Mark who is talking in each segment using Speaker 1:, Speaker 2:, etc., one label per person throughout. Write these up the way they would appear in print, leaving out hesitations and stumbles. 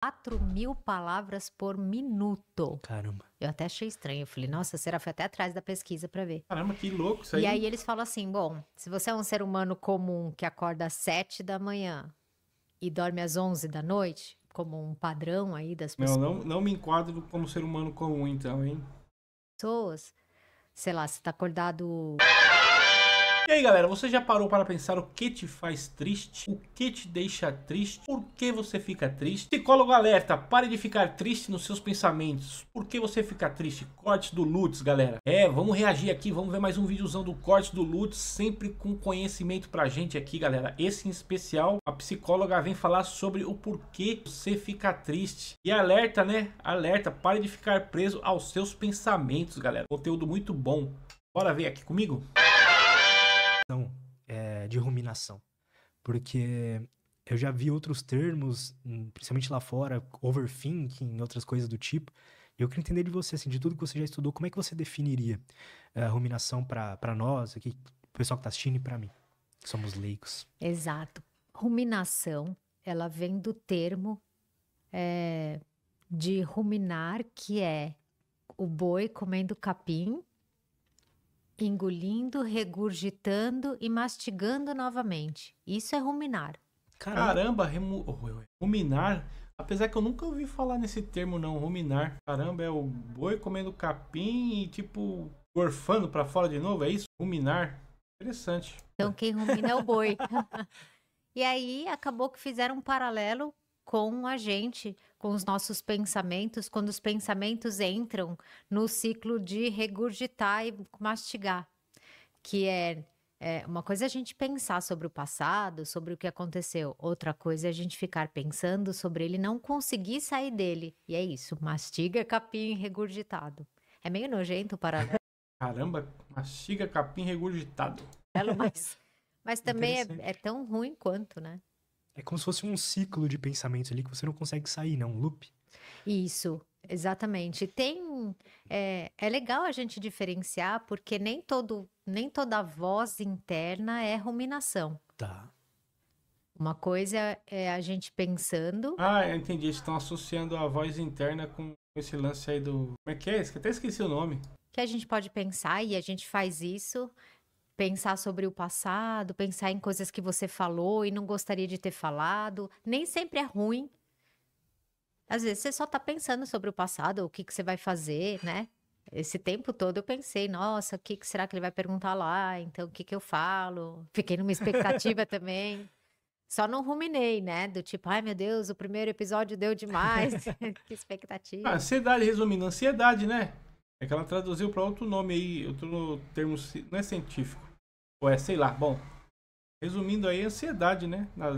Speaker 1: 4.000 palavras por minuto.
Speaker 2: Caramba.
Speaker 1: Eu até achei estranho. Eu falei, nossa, será que foi até atrás da pesquisa pra ver.
Speaker 3: Caramba, que louco isso aí.
Speaker 1: E aí eles falam assim, bom, se você é um ser humano comum que acorda às 7 da manhã e dorme às 11 da noite, como um padrão aí das
Speaker 3: Não me enquadro como ser humano comum, então, hein?
Speaker 1: pessoas, sei lá, você tá acordado...
Speaker 3: E aí, galera, você já parou para pensar o que te faz triste? O que te deixa triste? Por que você fica triste? Psicólogo alerta, pare de ficar triste nos seus pensamentos. Por que você fica triste? Cortes do Lutz, galera. Vamos reagir aqui, vamos ver mais um videozão do corte do Lutz, sempre com conhecimento pra gente aqui, galera. Esse em especial, a psicóloga vem falar sobre o porquê você fica triste. E alerta, né? Alerta, pare de ficar preso aos seus pensamentos, galera. Conteúdo muito bom. Bora ver aqui comigo?
Speaker 2: De ruminação. Porque eu já vi outros termos, principalmente lá fora, overthinking e outras coisas do tipo. E eu queria entender de você, assim, de tudo que você já estudou, como é que você definiria a ruminação para nós, aqui, o pessoal que tá assistindo e para mim, que somos leigos?
Speaker 1: Exato. Ruminação, ela vem do termo de ruminar, que é o boi comendo capim, engolindo, regurgitando e mastigando novamente. Isso é ruminar.
Speaker 3: Caramba, ruminar. Apesar que eu nunca ouvi falar nesse termo não, ruminar. Caramba, é o boi comendo capim e tipo gorfando pra fora de novo, é isso? Ruminar. Interessante.
Speaker 1: Então quem rumina é o boi. E aí acabou que fizeram um paralelo com a gente, com os nossos pensamentos, quando os pensamentos entram no ciclo de regurgitar e mastigar, que é uma coisa é a gente pensar sobre o passado, sobre o que aconteceu, outra coisa é a gente ficar pensando sobre ele e não conseguir sair dele. E é isso, mastiga capim regurgitado. É meio nojento o paralelo,
Speaker 3: Caramba, mastiga capim regurgitado.
Speaker 1: mas também é tão ruim quanto, né?
Speaker 2: É como se fosse um ciclo de pensamentos ali que você não consegue sair, né? Um loop.
Speaker 1: Isso, exatamente. É legal a gente diferenciar, porque nem toda voz interna é ruminação.
Speaker 2: Tá.
Speaker 1: Uma coisa é a gente pensando,
Speaker 3: Ah, eu entendi. Eles estão associando a voz interna com esse lance aí do... Como é que é? Até esqueci o nome.
Speaker 1: que a gente pode pensar, e a gente faz isso, pensar sobre o passado, pensar em coisas que você falou e não gostaria de ter falado. Nem sempre é ruim. Às vezes você só tá pensando sobre o passado, o que que você vai fazer, né? Esse tempo todo eu pensei, nossa, o que que será que ele vai perguntar lá? Então, o que que eu falo? Fiquei numa expectativa também. Só não ruminei, né? Do tipo, ai meu Deus, o primeiro episódio deu demais. Que expectativa.
Speaker 3: Ansiedade, resumindo, ansiedade, né? É que ela traduziu para outro nome aí, outro termo, não é científico. Ou é, sei lá, bom. Resumindo aí, ansiedade, né? Na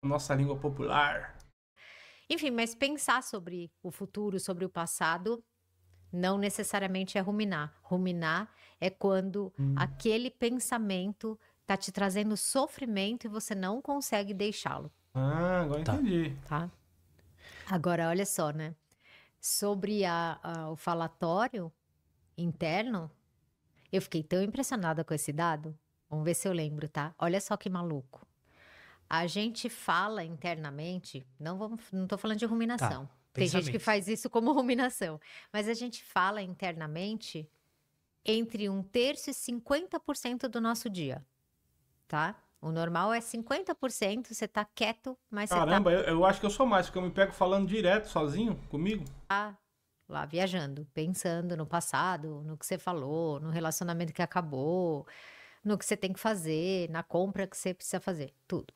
Speaker 3: nossa língua popular.
Speaker 1: Enfim, mas pensar sobre o futuro, sobre o passado, não necessariamente é ruminar. Ruminar é quando aquele pensamento tá te trazendo sofrimento e você não consegue deixá-lo,
Speaker 3: Ah, agora
Speaker 2: Tá.
Speaker 3: entendi.
Speaker 1: tá? Agora, olha só, né? Sobre o falatório interno, eu fiquei tão impressionada com esse dado. Vamos ver se eu lembro, tá? Olha só que maluco. A gente fala internamente, não tô falando de ruminação. Tem gente que
Speaker 2: Pensamento.
Speaker 1: faz isso como ruminação, mas a gente fala internamente entre 1/3 e 50% do nosso dia, tá? O normal é 50%, você tá quieto, mas você tá
Speaker 3: Caramba, eu acho que eu sou mais, porque eu me pego falando direto, sozinho, comigo.
Speaker 1: lá viajando, pensando no passado, no que você falou, no relacionamento que acabou, no que você tem que fazer, na compra que você precisa fazer, tudo.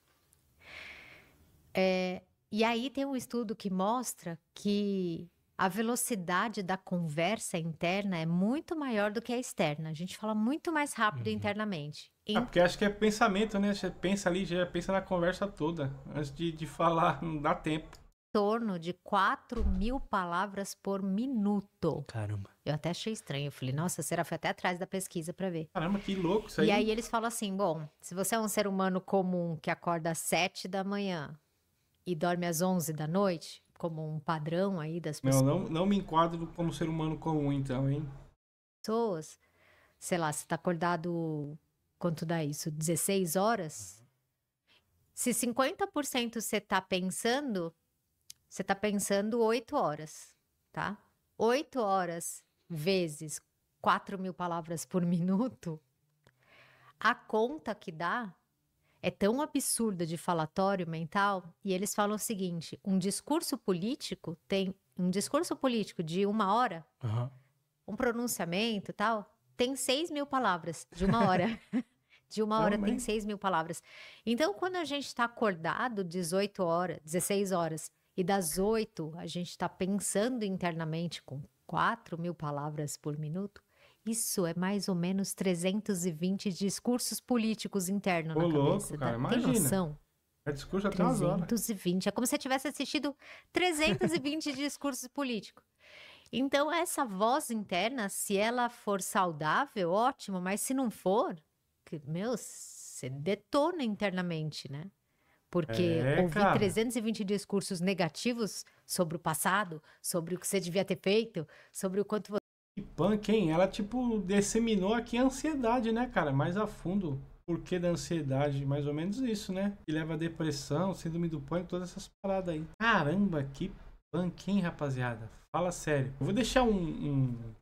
Speaker 1: E aí tem um estudo que mostra que a velocidade da conversa interna é muito maior do que a externa. A gente fala muito mais rápido internamente.
Speaker 3: Porque acho que é pensamento, né? Você pensa ali, já pensa na conversa toda. Antes de falar, não dá tempo.
Speaker 1: Torno de 4.000 palavras por minuto.
Speaker 2: Caramba.
Speaker 1: Eu até achei estranho. Eu falei, nossa, será que foi até atrás da pesquisa para ver.
Speaker 3: Caramba, que louco isso aí.
Speaker 1: E aí eles falam assim, bom, se você é um ser humano comum que acorda às 7 da manhã e dorme às 11 da noite, como um padrão aí das
Speaker 3: Não me enquadro como ser humano comum, então, hein?
Speaker 1: pessoas, sei lá, você tá acordado, quanto dá isso? 16 horas? Se 50% você tá pensando, Você está pensando 8 horas, tá? 8 horas vezes 4.000 palavras por minuto, a conta que dá é tão absurda de falatório mental, e eles falam o seguinte, um discurso político de 1 hora,
Speaker 2: Aham.
Speaker 1: um pronunciamento e tal, tem 6.000 palavras de 1 hora. De 1 hora tem
Speaker 3: Realmente.
Speaker 1: 6.000 palavras. Então, quando a gente está acordado 18 horas, 16 horas, e das 8 a gente está pensando internamente com 4.000 palavras por minuto, isso é mais ou menos 320 discursos políticos internos
Speaker 3: Ô,
Speaker 1: na
Speaker 3: louco,
Speaker 1: cabeça.
Speaker 3: cara,
Speaker 1: Tem
Speaker 3: imagina.
Speaker 1: noção?
Speaker 3: É discurso até umas horas.
Speaker 1: 320. É como se você tivesse assistido 320 discursos políticos. Então, essa voz interna, se ela for saudável, ótimo, mas se não for, você detona internamente, né? Porque ouvir
Speaker 3: cara.
Speaker 1: 320 discursos negativos sobre o passado, sobre o que você devia ter feito, sobre o quanto você...
Speaker 3: Que punk, hein? Ela, tipo, disseminou aqui a ansiedade, né, cara? Mais a fundo. Por que da ansiedade? Mais ou menos isso, né? Que leva a depressão, síndrome do pânico, todas essas paradas aí. Caramba, que punk, hein, rapaziada? Fala sério. Eu vou deixar um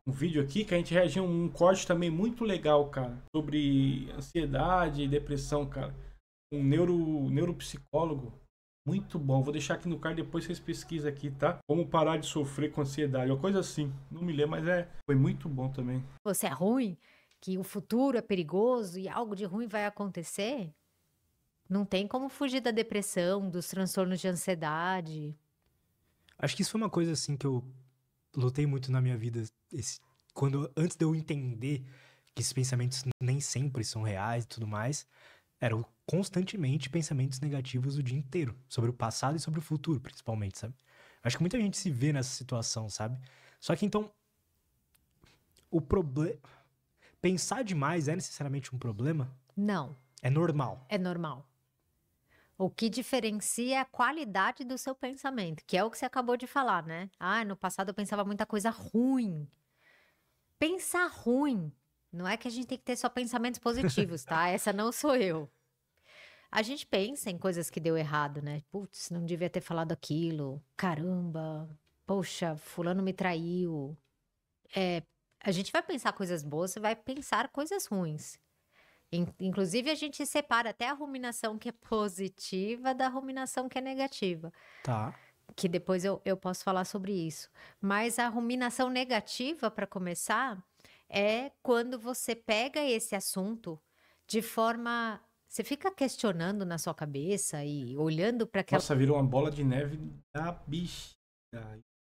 Speaker 3: vídeo aqui que a gente reagiu a um corte também muito legal, cara. Sobre ansiedade e depressão, cara. Um neuropsicólogo. Muito bom. Vou deixar aqui no card, depois vocês pesquisam aqui, tá? Como parar de sofrer com ansiedade. Uma coisa assim. Não me lembro, mas foi muito bom também.
Speaker 1: Você é ruim, que o futuro é perigoso e algo de ruim vai acontecer, não tem como fugir da depressão, dos transtornos de ansiedade.
Speaker 2: Acho que isso foi uma coisa assim que eu lutei muito na minha vida. Antes de eu entender que esses pensamentos nem sempre são reais e tudo mais, eram constantemente pensamentos negativos o dia inteiro. Sobre o passado e sobre o futuro, principalmente, sabe? Acho que muita gente se vê nessa situação, sabe? Só que então, o problema... Pensar demais é necessariamente um problema?
Speaker 1: Não,
Speaker 2: É normal.
Speaker 1: é normal. O que diferencia é a qualidade do seu pensamento, que é o que você acabou de falar, né? Ah, no passado eu pensava muita coisa ruim. Pensar ruim, não é que a gente tem que ter só pensamentos positivos, tá? Essa não sou eu. A gente pensa em coisas que deu errado, né? Putz, não devia ter falado aquilo. Caramba, poxa, fulano me traiu. A gente vai pensar coisas boas e vai pensar coisas ruins. Inclusive, a gente separa até a ruminação que é positiva da ruminação que é negativa.
Speaker 2: Tá.
Speaker 1: Que depois eu posso falar sobre isso. Mas a ruminação negativa, para começar, é quando você pega esse assunto de forma... Você fica questionando na sua cabeça e olhando para aquela...
Speaker 3: Nossa, virou uma bola de neve da bicha.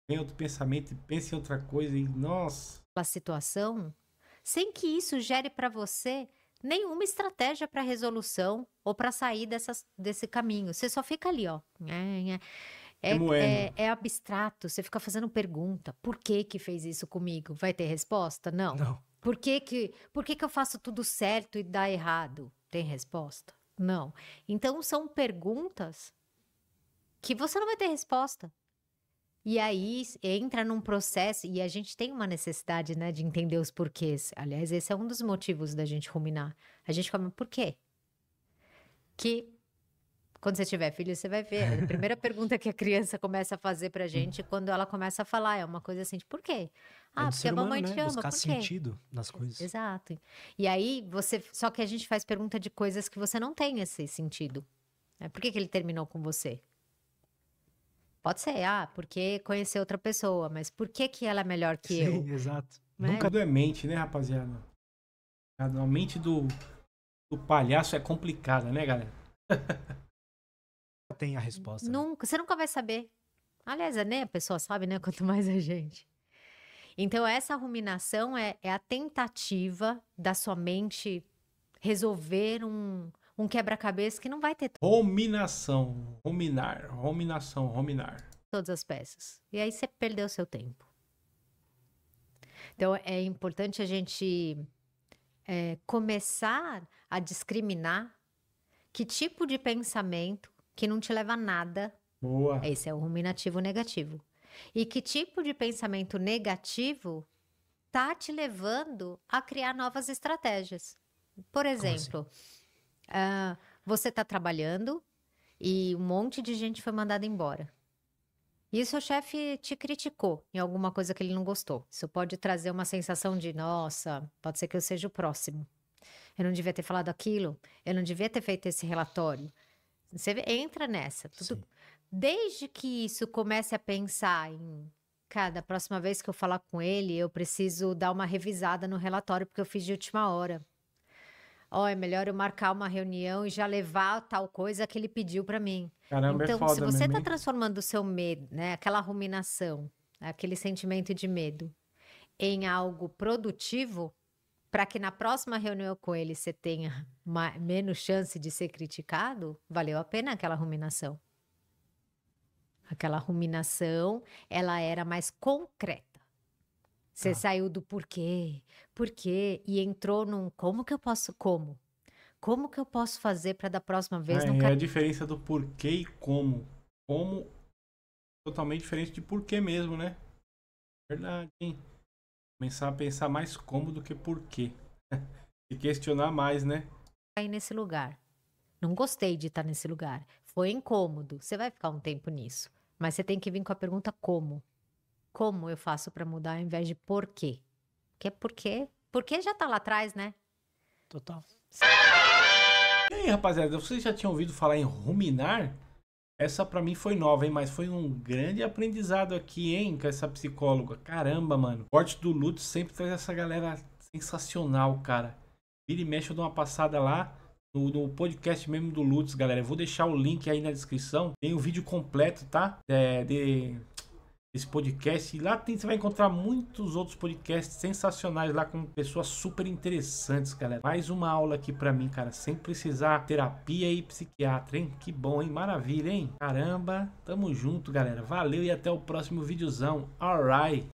Speaker 3: Vem outro pensamento e pensa em outra coisa e... Nossa...
Speaker 1: situação, sem que isso gere para você nenhuma estratégia para resolução ou para sair desse caminho. Você só fica ali, ó. É abstrato, você fica fazendo pergunta. Por que que fez isso comigo? Vai ter resposta? Não.
Speaker 2: Não.
Speaker 1: Por que que eu faço tudo certo e dá errado? Tem resposta? Não. Então, são perguntas que você não vai ter resposta. E aí entra num processo, e a gente tem uma necessidade, né, de entender os porquês. Aliás, esse é um dos motivos da gente ruminar. A gente come, por quê? Que quando você tiver filho, você vai ver. A primeira pergunta que a criança começa a fazer pra gente, quando ela começa a falar, é uma coisa assim, de por quê?
Speaker 2: É do
Speaker 1: Porque
Speaker 2: ser
Speaker 1: a mamãe
Speaker 2: humano,
Speaker 1: te
Speaker 2: né?
Speaker 1: ama,
Speaker 2: Buscar
Speaker 1: por quê?
Speaker 2: sentido nas coisas.
Speaker 1: Exato. E aí, só que a gente faz pergunta de coisas que você não tem esse sentido. Por que ele terminou com você? Pode ser, porque conheceu outra pessoa, mas por que ela é melhor que eu?
Speaker 2: Sim, exato.
Speaker 1: Né?
Speaker 3: Nunca é mente, né, rapaziada? A mente do palhaço é complicada, né, galera?
Speaker 2: Tem a resposta. Né?
Speaker 1: Nunca, você nunca vai saber. Aliás, nem a pessoa sabe, né? Quanto mais a gente. Então, essa ruminação é a tentativa da sua mente resolver um quebra-cabeça que não vai ter
Speaker 3: Ruminação. Ruminar.
Speaker 1: todas as peças. E aí você perdeu seu tempo. Então, é importante a gente começar a discriminar que tipo de pensamento que não te leva a nada.
Speaker 3: Boa.
Speaker 1: Esse é o ruminativo negativo. E que tipo de pensamento negativo tá te levando a criar novas estratégias. Por exemplo, você tá trabalhando e um monte de gente foi mandada embora. E o seu chefe te criticou em alguma coisa que ele não gostou. Isso pode trazer uma sensação de, nossa, pode ser que eu seja o próximo. Eu não devia ter falado aquilo, eu não devia ter feito esse relatório. Entra nessa.
Speaker 2: Sim.
Speaker 1: Desde que isso comece a pensar em, cara, da próxima vez que eu falar com ele, eu preciso dar uma revisada no relatório porque eu fiz de última hora. É melhor eu marcar uma reunião e já levar tal coisa que ele pediu para mim.
Speaker 3: Caramba,
Speaker 1: Então,
Speaker 3: é foda
Speaker 1: se você
Speaker 3: mesmo,
Speaker 1: está
Speaker 3: hein?
Speaker 1: transformando o seu medo, né, aquela ruminação, aquele sentimento de medo, em algo produtivo, para que na próxima reunião com ele você tenha menos chance de ser criticado, valeu a pena aquela ruminação. Aquela ruminação, ela era mais concreta. Você saiu do porquê, e entrou num como que eu posso fazer para da próxima vez não
Speaker 3: É
Speaker 1: cair.
Speaker 3: a diferença do porquê e como. Como totalmente diferente de porquê mesmo, né? Verdade, hein? Começar a pensar mais como do que porquê. E questionar mais, né?
Speaker 1: Cair nesse lugar. Não gostei de estar nesse lugar. Foi incômodo. Você vai ficar um tempo nisso. Mas você tem que vir com a pergunta como. Como eu faço para mudar ao invés de por quê? Porque já tá lá atrás, né?
Speaker 2: Total.
Speaker 3: E aí, rapaziada, vocês já tinham ouvido falar em ruminar? Essa pra mim foi nova, hein? Mas foi um grande aprendizado aqui, hein? Com essa psicóloga. Caramba, mano. O Corte do Luto sempre traz essa galera sensacional, cara. Vira e mexe, eu dou uma passada lá no podcast mesmo do Lutz, galera. Eu vou deixar o link aí na descrição. Tem o vídeo completo, tá? Desse podcast. E lá você vai encontrar muitos outros podcasts sensacionais lá com pessoas super interessantes, galera. Mais uma aula aqui pra mim, cara. Sem precisar terapia e psiquiatra, hein? Que bom, hein? Maravilha, hein? Caramba. Tamo junto, galera. Valeu e até o próximo videozão. Alright.